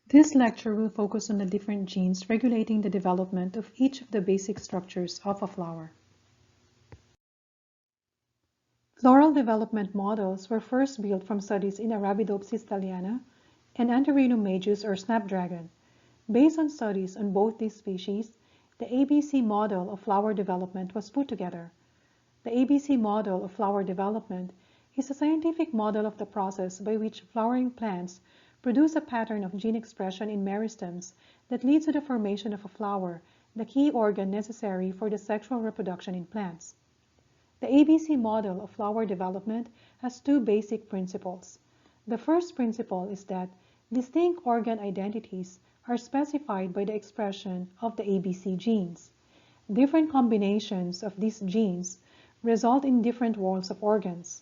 This lecture will focus on the different genes regulating the development of each of the basic structures of a flower. Floral development models were first built from studies in Arabidopsis thaliana and Antirrhinum majus or snapdragon. Based on studies on both these species, the ABC model of flower development was put together. The ABC model of flower development is a scientific model of the process by which flowering plants produce a pattern of gene expression in meristems that leads to the formation of a flower, the key organ necessary for the sexual reproduction in plants. The ABC model of flower development has two basic principles. The first principle is that distinct organ identities are specified by the expression of the ABC genes. Different combinations of these genes result in different whorls of organs.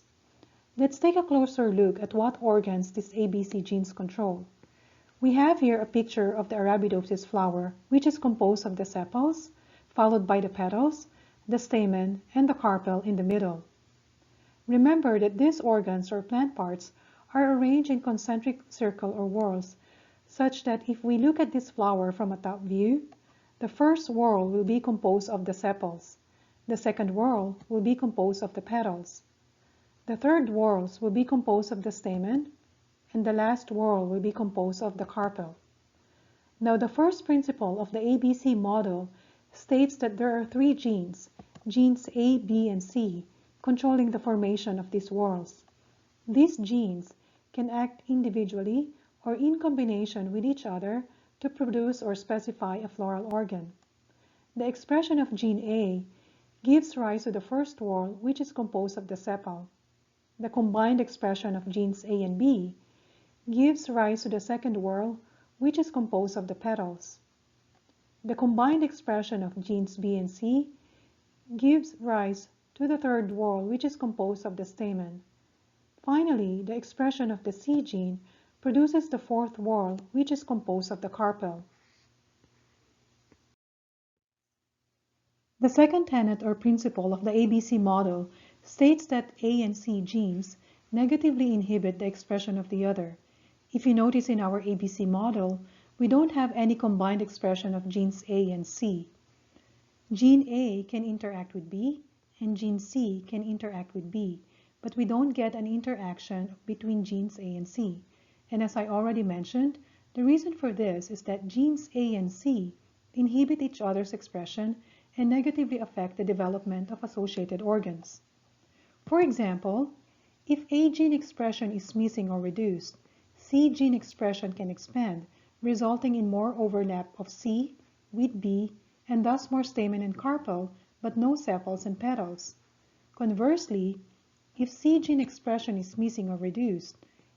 Let's take a closer look at what organs these ABC genes control. We have here a picture of the Arabidopsis flower, which is composed of the sepals, followed by the petals, the stamen, and the carpel in the middle. Remember that these organs or plant parts are arranged in concentric circle or whorls, such that if we look at this flower from a top view, the first whorl will be composed of the sepals, the second whorl will be composed of the petals, the third whorls will be composed of the stamen, and the last whorl will be composed of the carpel. Now the first principle of the ABC model states that there are three genes, genes A, B, and C, controlling the formation of these whorls. These genes can act individually or in combination with each other to produce or specify a floral organ. The expression of gene A gives rise to the first whorl, which is composed of the sepal. The combined expression of genes A and B gives rise to the second whorl, which is composed of the petals. The combined expression of genes B and C gives rise to the third whorl, which is composed of the stamen. Finally, the expression of the C gene produces the fourth whorl, which is composed of the carpel. The second tenet or principle of the ABC model states that A and C genes negatively inhibit the expression of the other. If you notice in our ABC model, we don't have any combined expression of genes A and C. Gene A can interact with B, and gene C can interact with B, but we don't get an interaction between genes A and C. And as I already mentioned, the reason for this is that genes A and C inhibit each other's expression and negatively affect the development of associated organs. For example, if A gene expression is missing or reduced, C gene expression can expand, resulting in more overlap of C with B and thus more stamen and carpel, but no sepals and petals. Conversely, if C gene expression is missing or reduced,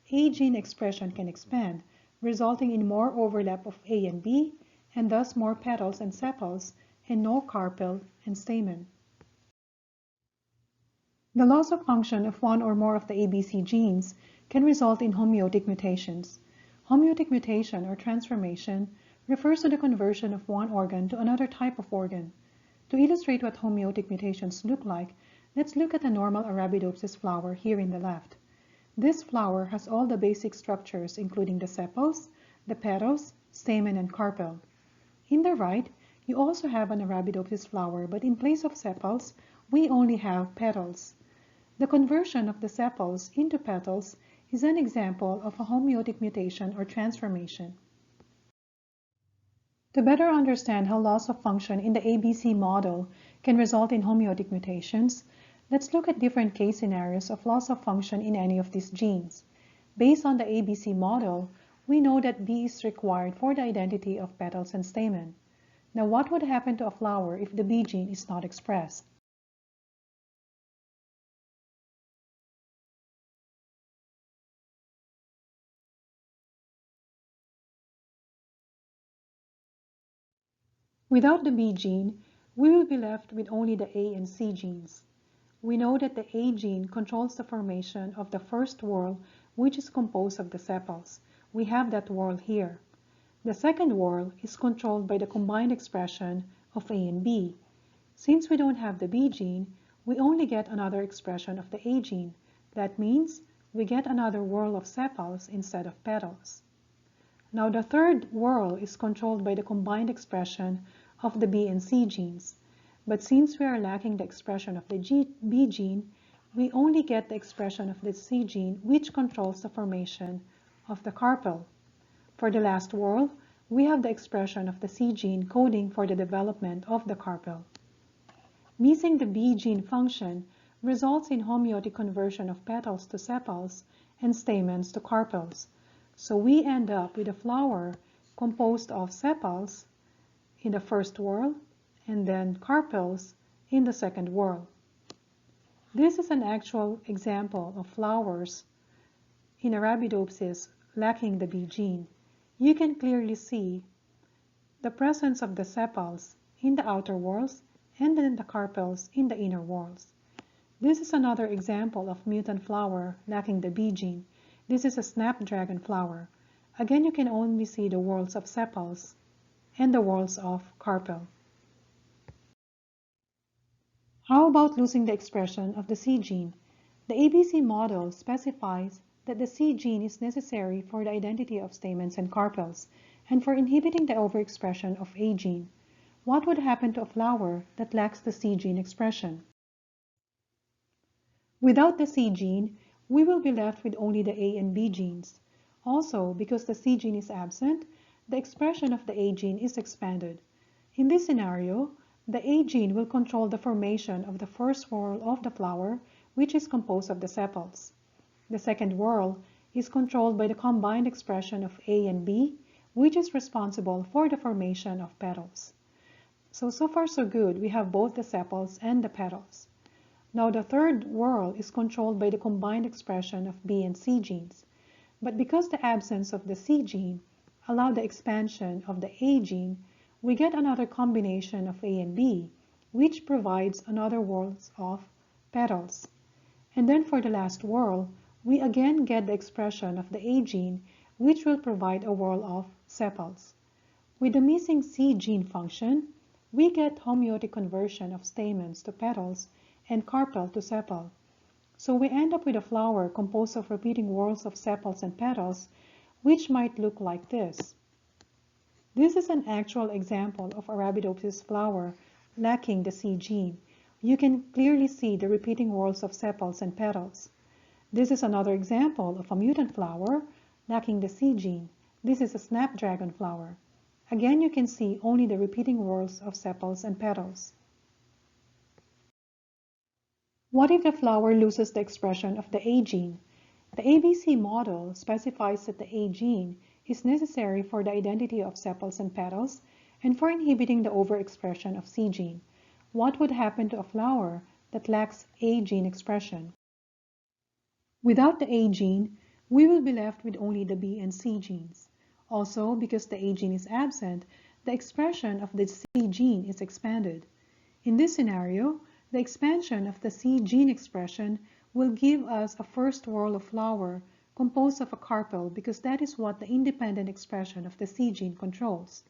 A gene expression can expand, resulting in more overlap of A and B and thus more petals and sepals and no carpel and stamen. The loss of function of one or more of the ABC genes can result in homeotic mutations. Homeotic mutation or transformation refers to the conversion of one organ to another type of organ. To illustrate what homeotic mutations look like, let's look at a normal Arabidopsis flower here in the left. This flower has all the basic structures including the sepals, the petals, stamen, and carpel. In the right, you also have an Arabidopsis flower, but in place of sepals, we only have petals. The conversion of the sepals into petals is an example of a homeotic mutation or transformation. To better understand how loss of function in the ABC model can result in homeotic mutations, let's look at different case scenarios of loss of function in any of these genes. Based on the ABC model, we know that B is required for the identity of petals and stamen. Now, what would happen to a flower if the B gene is not expressed? Without the B gene, we will be left with only the A and C genes. We know that the A gene controls the formation of the first whorl, which is composed of the sepals. We have that whorl here. The second whorl is controlled by the combined expression of A and B. Since we don't have the B gene, we only get another expression of the A gene. That means we get another whorl of sepals instead of petals. Now the third whorl is controlled by the combined expression of the B and C genes. But since we are lacking the expression of the B gene, we only get the expression of the C gene, which controls the formation of the carpel. For the last whorl, we have the expression of the C gene coding for the development of the carpel. Missing the B gene function results in homeotic conversion of petals to sepals and stamens to carpels. So we end up with a flower composed of sepals in the first whorl and then carpels in the second whorl. This is an actual example of flowers in Arabidopsis lacking the B gene. You can clearly see the presence of the sepals in the outer whorls and then the carpels in the inner whorls. This is another example of mutant flower lacking the B gene. This is a snapdragon flower. Again, you can only see the whorls of sepals and the whorls of carpel. How about losing the expression of the C gene? The ABC model specifies that the C gene is necessary for the identity of stamens and carpels and for inhibiting the overexpression of A gene. What would happen to a flower that lacks the C gene expression? Without the C gene, we will be left with only the A and B genes. Also, because the C gene is absent, the expression of the A gene is expanded. In this scenario, the A gene will control the formation of the first whorl of the flower, which is composed of the sepals. The second whorl is controlled by the combined expression of A and B, which is responsible for the formation of petals. So far so good. We have both the sepals and the petals. Now the third whorl is controlled by the combined expression of B and C genes. But because the absence of the C gene allowed the expansion of the A gene, we get another combination of A and B, which provides another whorl of petals. And then for the last whorl, we again get the expression of the A gene, which will provide a whorl of sepals. With the missing C gene function, we get homeotic conversion of stamens to petals and carpel to sepal. So we end up with a flower composed of repeating whorls of sepals and petals, which might look like this. This is an actual example of Arabidopsis flower lacking the C gene. You can clearly see the repeating whorls of sepals and petals. This is another example of a mutant flower lacking the C gene. This is a snapdragon flower. Again, you can see only the repeating whorls of sepals and petals. What if the flower loses the expression of the A gene? The ABC model specifies that the A gene is necessary for the identity of sepals and petals and for inhibiting the overexpression of C gene. What would happen to a flower that lacks A gene expression? Without the A gene, we will be left with only the B and C genes. Also, because the A gene is absent, the expression of the C gene is expanded. In this scenario, the expansion of the C gene expression will give us a first whorl of flower composed of a carpel because that is what the independent expression of the C gene controls.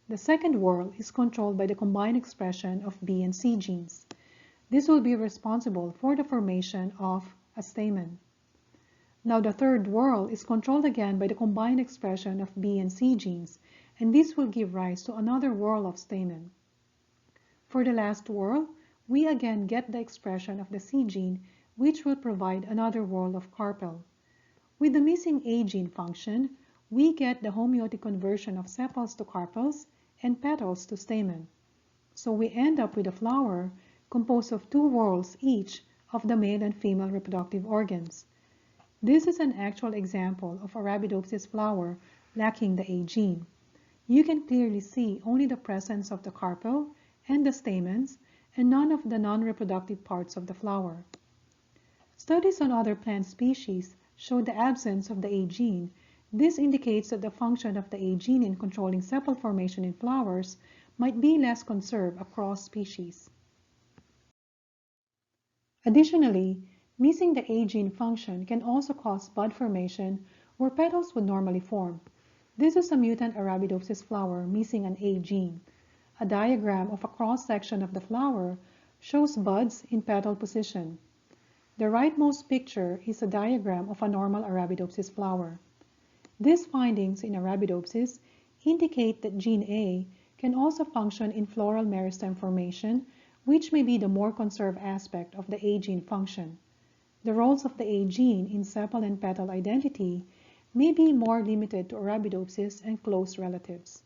The second whorl is controlled by the combined expression of B and C genes. This will be responsible for the formation of a stamen. Now the third whorl is controlled again by the combined expression of B and C genes, and this will give rise to another whorl of stamen. For the last whorl, we again get the expression of the C gene, which will provide another whorl of carpel. With the missing A gene function, we get the homeotic conversion of sepals to carpels and petals to stamen. So we end up with a flower composed of two whorls each of the male and female reproductive organs. This is an actual example of Arabidopsis flower lacking the A gene. You can clearly see only the presence of the carpel and the stamens and none of the non-reproductive parts of the flower. Studies on other plant species show the absence of the A gene. This indicates that the function of the A gene in controlling sepal formation in flowers might be less conserved across species. Additionally, missing the A gene function can also cause bud formation where petals would normally form. This is a mutant Arabidopsis flower missing an A gene. A diagram of a cross-section of the flower shows buds in petal position. The rightmost picture is a diagram of a normal Arabidopsis flower. These findings in Arabidopsis indicate that gene A can also function in floral meristem formation, which may be the more conserved aspect of the A gene function. The roles of the A gene in sepal and petal identity may be more limited to Arabidopsis and close relatives.